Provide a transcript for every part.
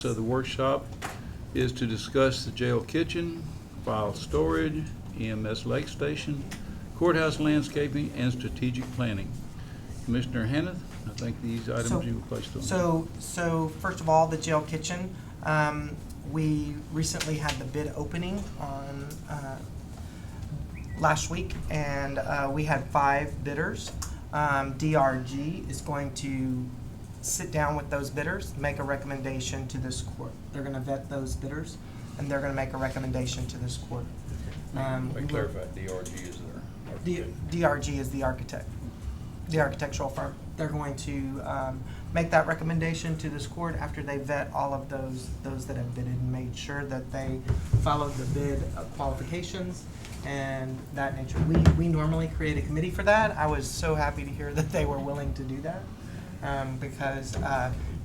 So the workshop is to discuss the jail kitchen, file storage, EMS lake station, courthouse landscaping, and strategic planning. Commissioner Hannah, I think these items you placed on. So first of all, the jail kitchen, we recently had the bid opening on last week, and we had 5 bidders. DRG is going to sit down with those bidders, make a recommendation to this court. They're going to vet those bidders, and they're going to make a recommendation to this court. Let me clarify, DRG is there. DRG is the architect, the architectural firm. They're going to make that recommendation to this court after they vet all of those that have bidded and made sure that they followed the bid qualifications and that nature. We normally create a committee for that. I was so happy to hear that they were willing to do that because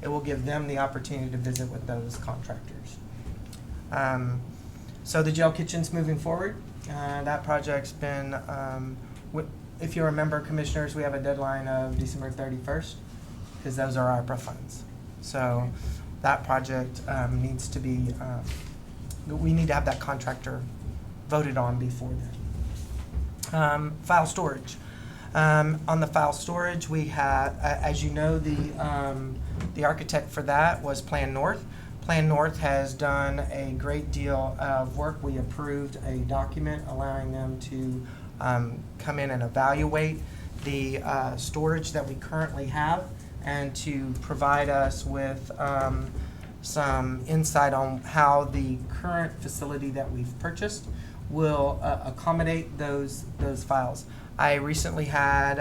it will give them the opportunity to visit with those contractors. So the jail kitchen's moving forward. That project's been, if you remember, commissioners, we have a deadline of December 31st because those are ARPA funds. So that project needs to be, we need to have that contractor voted on before then. File storage. On the file storage, we had, as you know, the architect for that was Plan North. Plan North has done a great deal of work. We approved a document allowing them to come in and evaluate the storage that we currently have and to provide us with some insight on how the current facility that we've purchased will accommodate those files. I recently had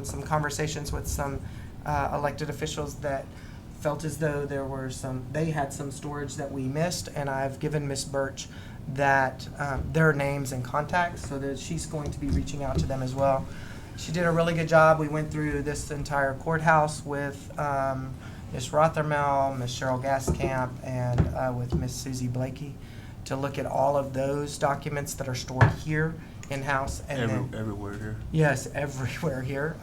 some conversations with some elected officials that felt as though they had some storage that we missed, and I've given Ms. Birch that their names and contacts so that she's going to be reaching out to them as well. She did a really good job. We went through this entire courthouse with Ms. Rothermel, Ms. Cheryl Gaskamp, and with Ms. Susie Blakey to look at all of those documents that are stored here in-house. And everywhere here. Yes, everywhere here.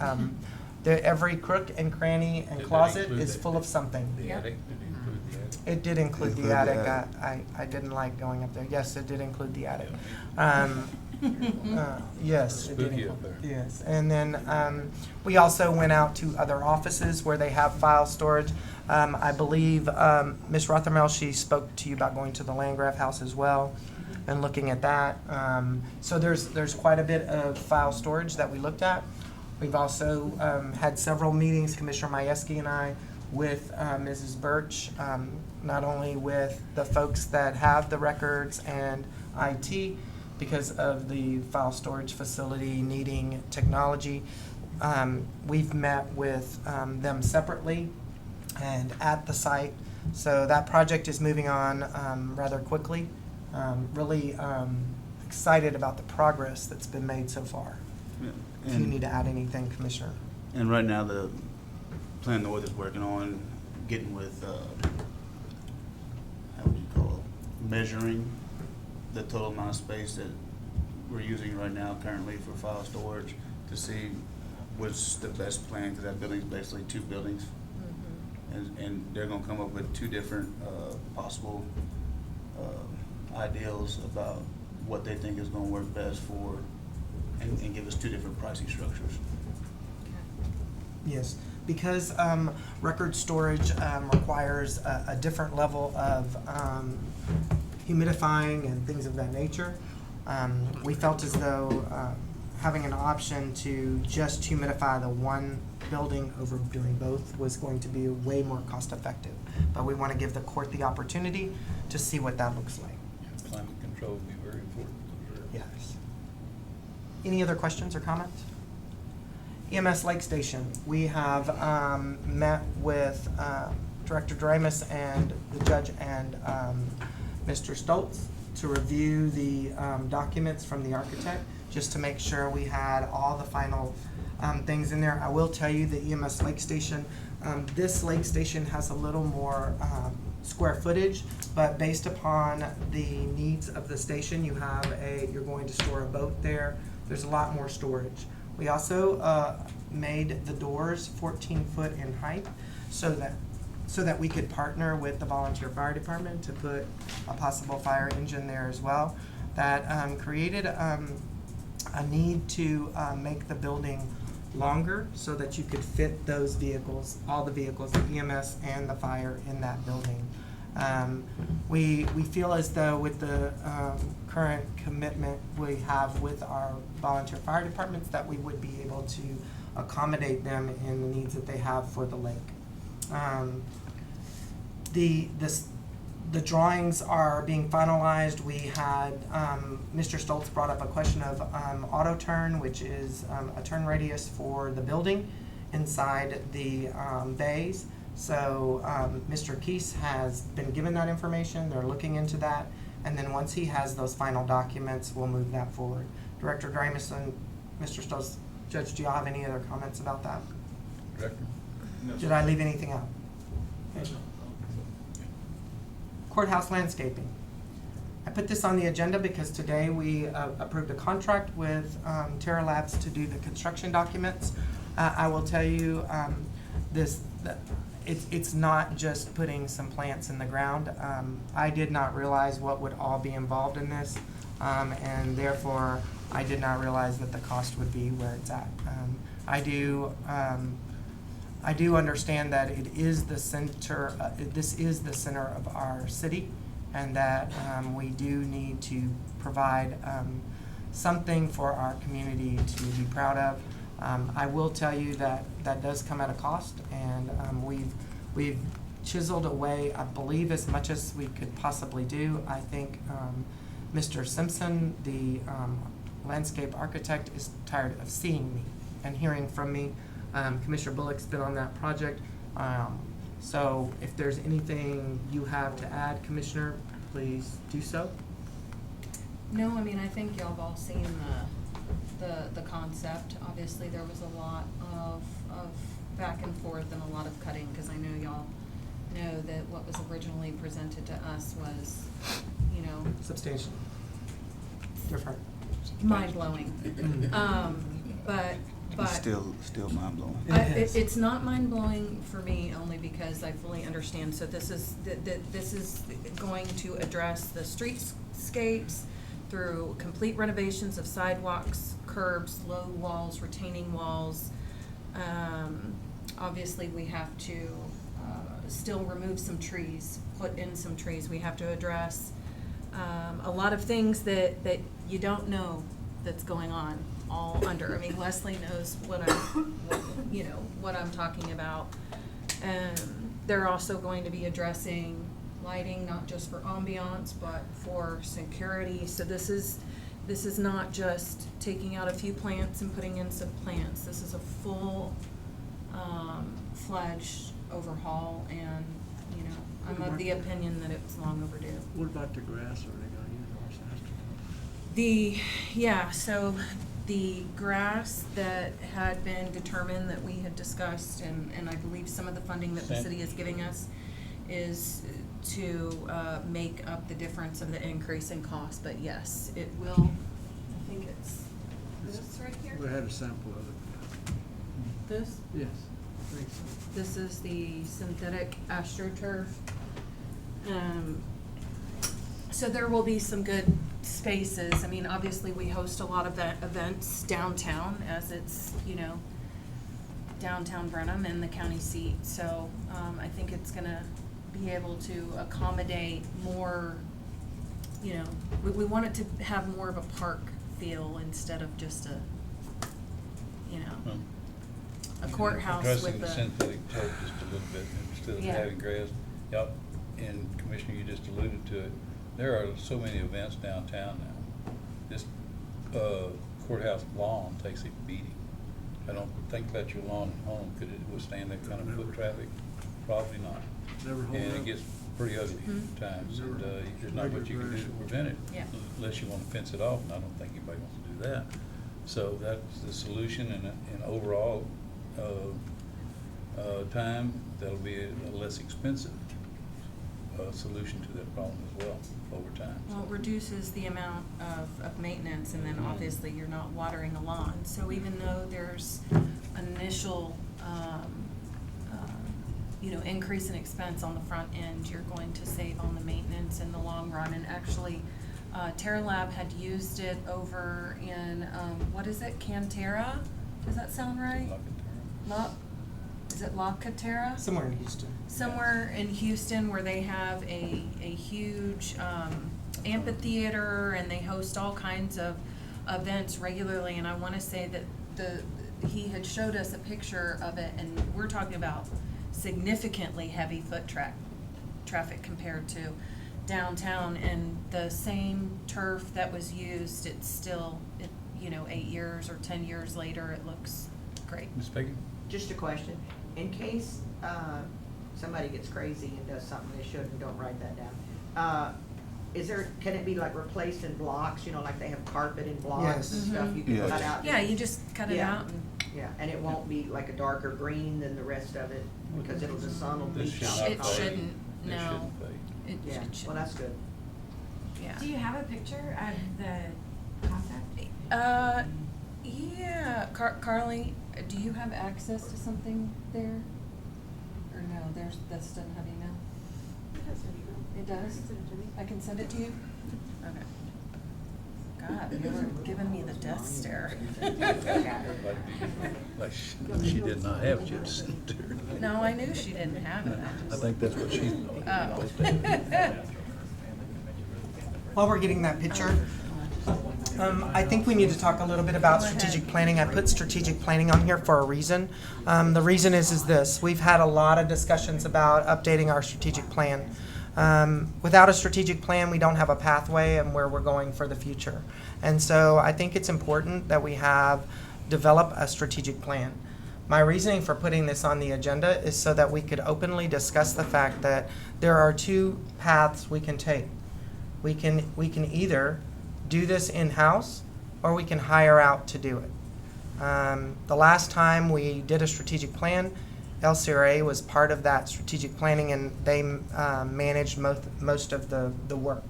Every crook and cranny and closet is full of something. The attic, did it include the attic? It did include the attic. I didn't like going up there. Yes, it did include the attic. Yes, it did Spooky include, up there. yes. And then we also went out to other offices where they have file storage. I believe Ms. Rothermel, she spoke to you about going to the Landgraf house as well and looking at that. So there's quite a bit of file storage that we looked at. We've also had several meetings, Commissioner Majewski and I, with Mrs. Birch, not only with the folks that have the records and IT, because of the file storage facility needing technology. We've met with them separately and at the site. So that project is moving on rather quickly. Really excited about the progress that's been made so far. Yeah. If you need to add anything, Commissioner. And right now, the Plan North is working on getting with, how would you call it, measuring the total amount of space that we're using right now currently for file storage to see what's the best plan, because that building's basically 2 buildings. And they're gonna come up with 2 different possible ideals about what they think is gonna work best for, and give us 2 different pricing structures. Yes, because record storage requires a different level of humidifying and things of that nature. We felt as though having an option to just humidify the one building over doing both was going to be way more cost effective. But we want to give the court the opportunity to see what that looks like. Climate control would be very important. Yes. Any other questions or comments? EMS Lake Station. We have met with Director Doremus and the judge and Mr. Stoltz to review the documents from the architect, just to make sure we had all the final things in there. I will tell you the EMS Lake Station, this lake station has a little more square footage, but based upon the needs of the station, you're going to store a boat there. There's a lot more storage. We also made the doors 14 foot in height so that so that we could partner with the volunteer fire department to put a possible fire engine there as well. That created a need to make the building longer so that you could fit those vehicles, all the vehicles, the EMS and the fire in that building. We feel as though with the current commitment we have with our volunteer fire departments that we would be able to accommodate them in the needs that they have for the lake. The drawings are being finalized. We had, Mr. Stoltz brought up a question of auto turn, which is a turn radius for the building inside the bays. So Mr. Keese has been given that information. They're looking into that. And then once he has those final documents, we'll move that forward. Director Dramerson, Mr. Stoltz, Judge, do y'all have any other comments about that? Director? Did I leave anything out? Courthouse landscaping. I put this on the agenda because today we approved a contract with Terra Labs to do the construction documents. I will tell you, it's not just putting some plants in the ground. I did not realize what would all be involved in this, and therefore I did not realize that the cost would be where it's at. I do understand that it is the center, this is the center of our city, and that we do need to provide something for our community to be proud of. I will tell you that that does come at a cost, and we've chiseled away, I believe, as much as we could possibly do. I think Mr. Simpson, the landscape architect, is tired of seeing me and hearing from me. Commissioner Bullock's been on that project. So if there's anything you have to add, Commissioner, please do so. No, I mean, I think y'all have all seen the concept. Obviously, there was a lot of back and forth and a lot of cutting, because I know y'all know that what was originally presented to us was, you know, Substantially different. mind-blowing. But Still mind blowing. it's not mind-blowing for me, only because I fully understand. So this is going to address the streetscapes through complete renovations of sidewalks, curbs, low walls, retaining walls. Obviously, we have to still remove some trees, put in some trees. We have to address a lot of things that you don't know that's going on all under. I mean, Leslie knows what I'm talking about. They're also going to be addressing lighting, not just for ambiance, but for security. So this is not just taking out a few plants and putting in some plants. This is a full fledged overhaul, and I'm of the opinion that it's long overdue. What about the grass? Are they gonna use horse astroturf? So the grass that had been determined that we had discussed, and I believe some of the funding that the city is giving us is to make up the difference of the increase in cost. But yes, it will. I think it's this right here. We had a sample of it. This. Yes, I think so. This is the synthetic AstroTurf. So there will be some good spaces. I mean, obviously, we host a lot of events downtown, as it's, downtown Brenham and the county seat. So I think it's going to be able to accommodate more, we want it to have more of a park feel instead of just a courthouse Addressing with the synthetic turf just a little bit, instead of Yeah. having grass. Yep, and Commissioner, you just alluded to it, there are so many events downtown now. This courthouse lawn takes a beating. I don't think that your lawn at home, could it withstand that kind of foot traffic? Probably not. Never hold And up. it gets pretty ugly Mhm. at times, and there's not much you can do to prevent it. Yeah. Unless you want to fence it off, and I don't think anybody wants to do that. So that's the solution, and overall, time, that'll be a less expensive solution to that problem as well over time. Well, it reduces the amount of maintenance, and then obviously you're not watering a lawn. So even though there's initial, increase in expense on the front end. You're going to save on the maintenance in the long run. And actually, TerraLab had used it over in, what is it, Cantera? Does that sound right? Is it La Cantera? Somewhere in Houston. Somewhere in Houston where they have a huge amphitheater and they host all kinds of events regularly. And I want to say that he had showed us a picture of it, and we're talking about significantly heavy foot traffic compared to downtown, and the same turf that was used, it's still, 8 years or 10 years later, it looks great. Ms. Bacon? Just a question, in case somebody gets crazy and does something they shouldn't, and don't write that down, can it be like replaced in blocks, like they have carpet in blocks Yes. and stuff, you can Yes. cut out? Yeah, you just cut it Yeah. out and Yeah, and it won't be like a darker green than the rest of it, because the sun will This bleach should out. not It fade. shouldn't, It no. shouldn't fade. it Yeah, should, well, that's good. yeah. Do you have a picture of the concept? Yeah, Carly, do you have access to something there? Or no, that doesn't have email? It does? I can send it to you? Okay. God, you were giving me the death stare. Like she did not have it, you had to send it to her. No, I knew she didn't have it. I think that's what she's. Oh. While we're getting that picture, I think we need to talk a little bit about strategic planning. I put strategic planning on here for a reason. The reason is this: we've had a lot of discussions about updating our strategic plan. Without a strategic plan, we don't have a pathway and where we're going for the future. And so I think it's important that we develop a strategic plan. My reasoning for putting this on the agenda is so that we could openly discuss the fact that there are two paths we can take. We can either do this in-house or we can hire out to do it. The last time we did a strategic plan, LCRA was part of that strategic planning, and they managed most of the work.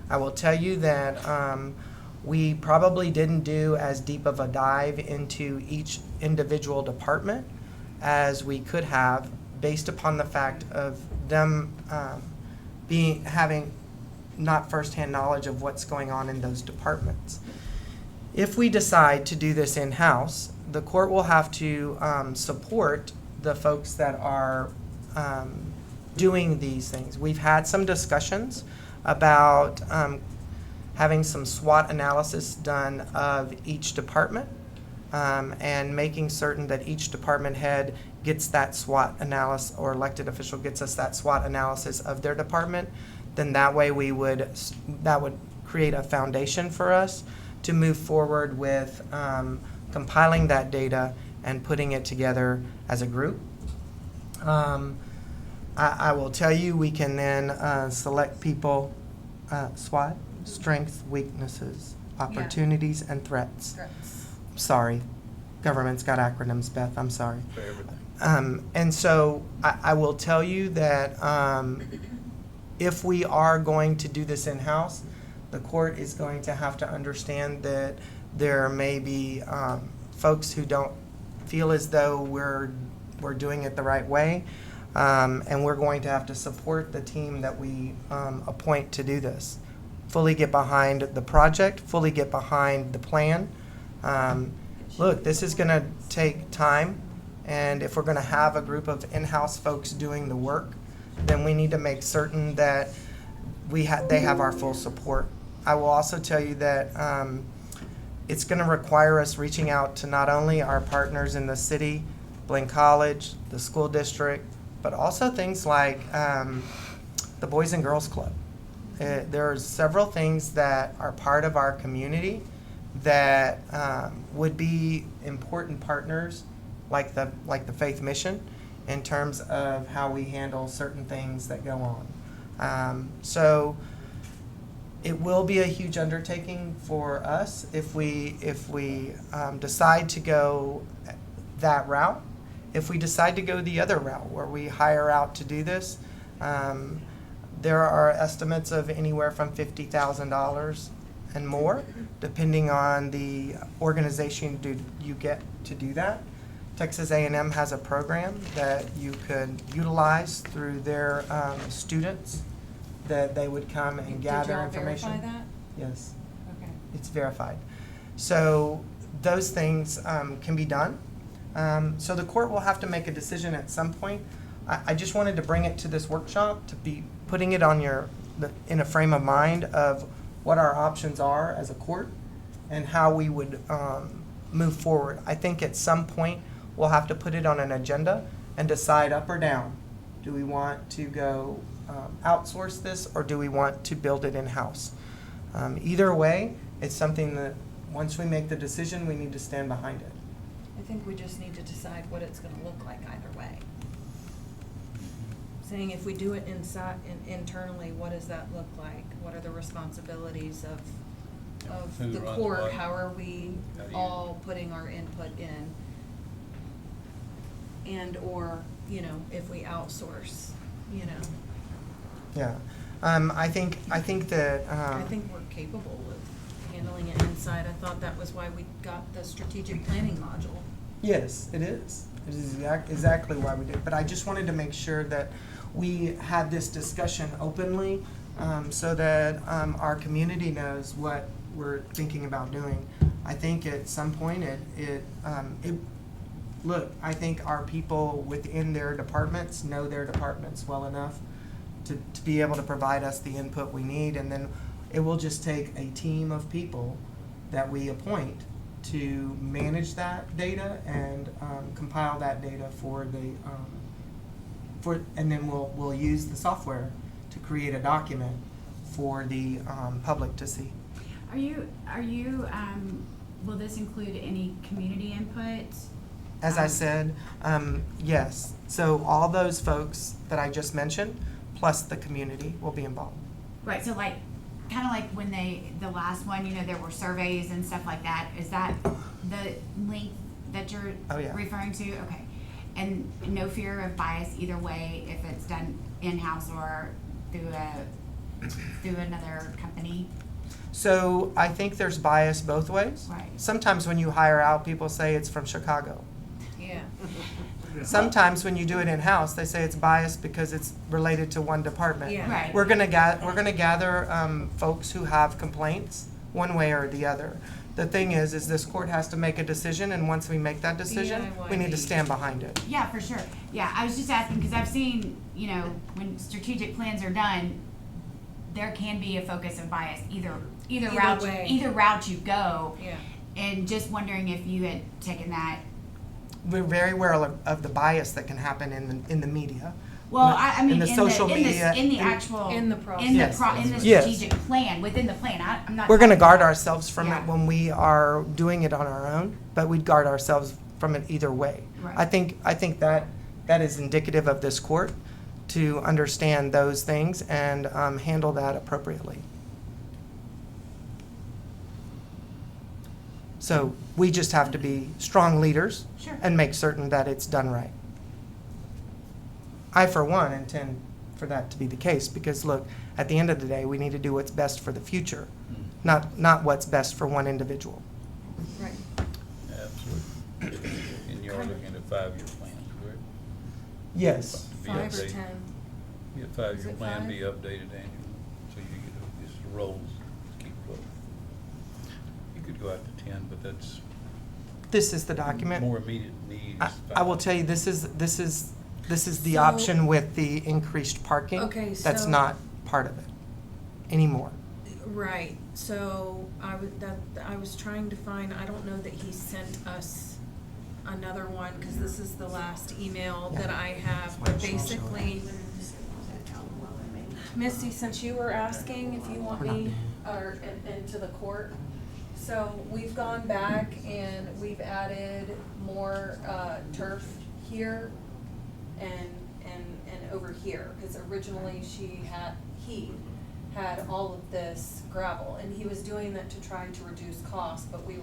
I will tell you that we probably didn't do as deep of a dive into each individual department as we could have, based upon the fact of them having not firsthand knowledge of what's going on in those departments. If we decide to do this in-house, the court will have to support the folks that are doing these things. We've had some discussions about having some SWOT analysis done of each department and making certain that each department head gets that SWOT analysis, or elected official gets us that SWOT analysis of their department. Then that way that would create a foundation for us to move forward with compiling that data and putting it together as a group. I will tell you, we can then select people, SWOT, strengths, weaknesses, opportunities, and threats. Sorry, government's got acronyms, Beth, I'm sorry. For everything. And so I will tell you that if we are going to do this in-house, the court is going to have to understand that there may be folks who don't feel as though we're doing it the right way, and we're going to have to support the team that we appoint to do this. Fully get behind the project, fully get behind the plan. Look, this is going to take time, and if we're going to have a group of in-house folks doing the work, then we need to make certain that they have our full support. I will also tell you that it's going to require us reaching out to not only our partners in the city, Blaine College, the school district, but also things like the Boys and Girls Club. There are several things that are part of our community that would be important partners, like the Faith Mission, in terms of how we handle certain things that go on. So it will be a huge undertaking for us if we decide to go that route. If we decide to go the other route, where we hire out to do this, there are estimates of anywhere from $50,000 and more, depending on the organization you get to do that, Texas A&M has a program that you could utilize through their students, that they would come and gather information. Did y'all verify that? Yes, Okay. it's verified. So those things can be done. So the court will have to make a decision at some point. I just wanted to bring it to this workshop to be putting it on in a frame of mind of what our options are as a court and how we would move forward. I think at some point we'll have to put it on an agenda and decide up or down. Do we want to go outsource this, or do we want to build it in-house? Either way, it's something that once we make the decision, we need to stand behind it. I think we just need to decide what it's gonna look like either way. Saying if we do it internally, what does that look like? What are the responsibilities of Who the runs court? what? How are we How do you- all putting our input in? And/or, if we outsource, Yeah. I think that, I think we're capable of handling it inside. I thought that was why we got the strategic planning module. yes, it is. It is exactly why we did. But I just wanted to make sure that we had this discussion openly, so that our community knows what we're thinking about doing. I think at some point look, I think our people within their departments know their departments well enough to be able to provide us the input we need, and then it will just take a team of people that we appoint to manage that data and compile that data and then we'll use the software to create a document for the public to see. Are you, will this include any community input? As I said, yes. So all those folks that I just mentioned, plus the community, will be involved. Right, so like, kind of like when the last one, there were surveys and stuff like that, is that the link that you're Oh, yeah. referring to? Okay. And no fear of bias either way, if it's done in-house or through another company? So I think there's bias both ways. Right. Sometimes when you hire out, people say it's from Chicago. Yeah. Sometimes when you do it in-house, they say it's biased because it's related to one department. Yeah. Right. We're gonna gather folks who have complaints, one way or the other. The thing is this court has to make a decision, and once we make that decision, we need to stand behind it. Yeah, for sure. Yeah, I was just asking, because I've seen, when strategic plans are done, there can be a focus of bias, either way. route you go. Yeah. And just wondering if you had taken that. We're very aware of the bias that can happen in the media. Well, I mean, in the social media, in the actual, in the process. in the Yes. in the Yes. strategic plan, within the plan. I'm not. We're gonna talking guard about- ourselves from Yeah. it when we are doing it on our own, but we'd guard ourselves from it either way. Right. I think that is indicative of this court to understand those things and handle that appropriately. So we just have to be strong leaders Sure. and make certain that it's done right. I, for one, intend for that to be the case because, look, at the end of the day, we need to do what's best for the future, not what's best for one individual. Right. Absolutely. And you're looking at 5-year plans, correct? Yes. Be 5 or updated. 10. Your Is 5-year it plan 5? be updated annually, so you get, just rolls, keep going. You could go out to 10, but that's This is the document. more immediate need. I will tell you, this is the So- option with the increased parking. Okay, That's so- not part of it anymore. Right, so I was trying to find, I don't know that he sent us another one, because this is the last email that I have, but basically, Misty, since you were asking if you want me, or into the court, so we've gone back and we've added more turf here and over here, because originally he had all of this gravel, and he was doing that to try to reduce costs, but we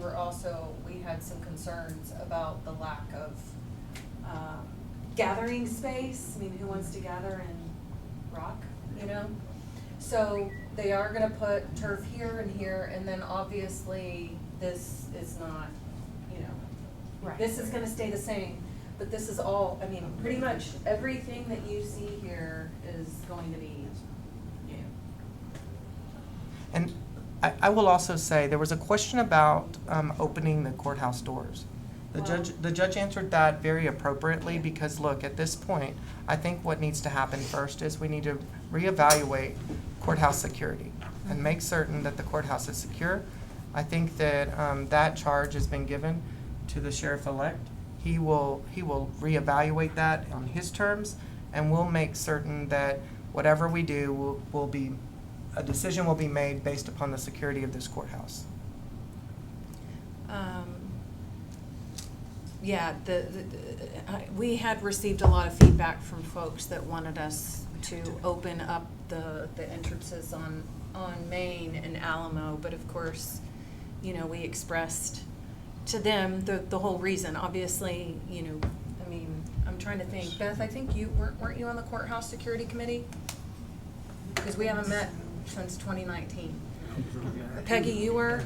had some concerns about the lack of gathering space. I mean, who wants to gather in rock, So they are gonna put turf here and here, and then obviously this is not, Right. this is gonna stay the same. But this is all, I mean, pretty much everything that you see here is going to be new. And I will also say, there was a question about opening the courthouse doors. The judge answered that very appropriately, because look, at this point, I think what needs to happen first is we need to reevaluate courthouse security and make certain that the courthouse is secure. I think that that charge has been given to the sheriff-elect. He will reevaluate that on his terms, and we'll make certain that whatever we do a decision will be made based upon the security of this courthouse. Yeah, we had received a lot of feedback from folks that wanted us to open up the entrances on Main and Alamo, but of course, you know, we expressed to them the whole reason. Obviously, you know, I mean, I'm trying to think. Beth, I think you weren't you on the courthouse security committee? Because we haven't met since 2019. Peggy, you were?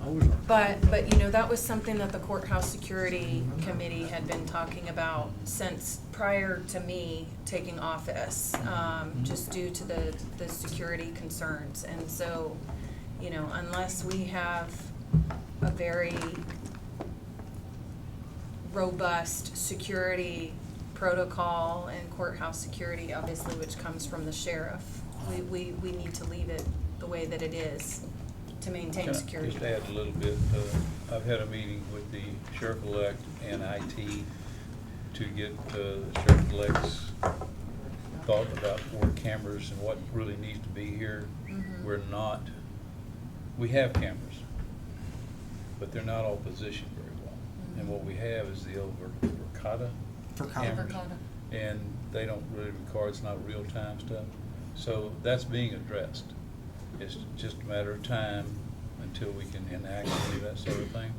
I was on. But you know, that was something that the courthouse security committee had been talking about since prior to me taking office, just due to the security concerns. And so, you know, unless we have a very robust security protocol and courthouse security, obviously, which comes from the sheriff, we need to leave it the way that it is to maintain Can I security. just add a little bit? I've had a meeting with the sheriff-elect and IT to get the sheriff-elect's thought about more cameras and what really needs to be here. Mhm. We have cameras, but they're not all positioned very well. And what we have is the old Verkada cameras. Verkada. And they don't really record, it's not real-time stuff. So that's being addressed. It's just a matter of time until we can enact any of that sort of thing.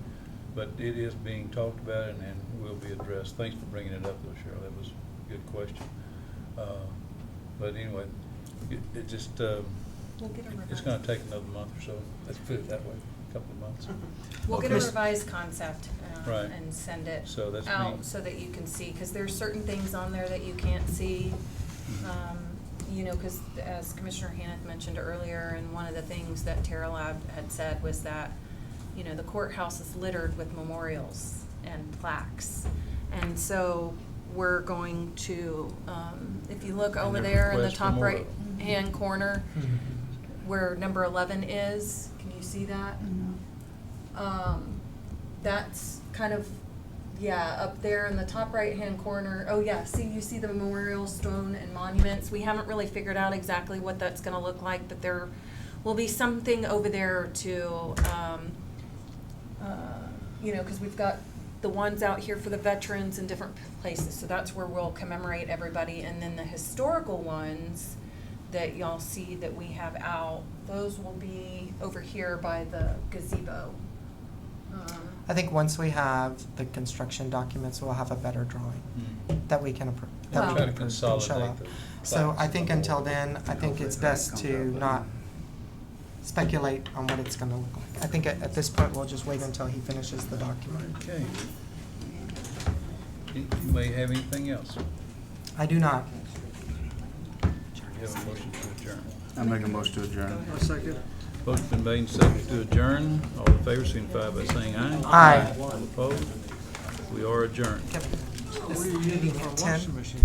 But it is being talked about and will be addressed. Thanks for bringing it up, though, Cheryl. That was a good question. But anyway, it just, We'll get a it's revised. gonna take another month or so. Let's put it that way, a couple of months. We'll get a Okay. revised concept Right. and send it So that's out me. so that you can see, because there's certain things on there that you can't see. You know, because as Commissioner Hannah mentioned earlier, and one of the things that Terra Lab had said was that, you know, the courthouse is littered with memorials and plaques. And so we're going to, if you look over there's there in the requests for top more of right-hand corner, where number 11 is, can you see that? That's kind of, yeah, up there in the top right-hand corner. Oh, yeah, see, you see the memorial stone and monuments. We haven't really figured out exactly what that's gonna look like, but there will be something over there to, you know, because we've got the ones out here for the veterans in different places, so that's where we'll commemorate everybody. And then the historical ones that y'all see that we have out, those will be over here by the gazebo. I think once we have the construction documents, we'll have a better drawing that we can approve. Well- I'll try to consolidate those. So I plaques. think until then, I think it's best to not speculate on what it's gonna look like. I think at this point, we'll just wait until he finishes the document. Okay. You may have anything else? I do not. You have a motion to adjourn. I make a motion to adjourn. A second. Motion's been made and seconded to adjourn. All in favor, signify by saying aye. Aye. All opposed? We are adjourned. This What are you using meeting for a at 10. washing machine?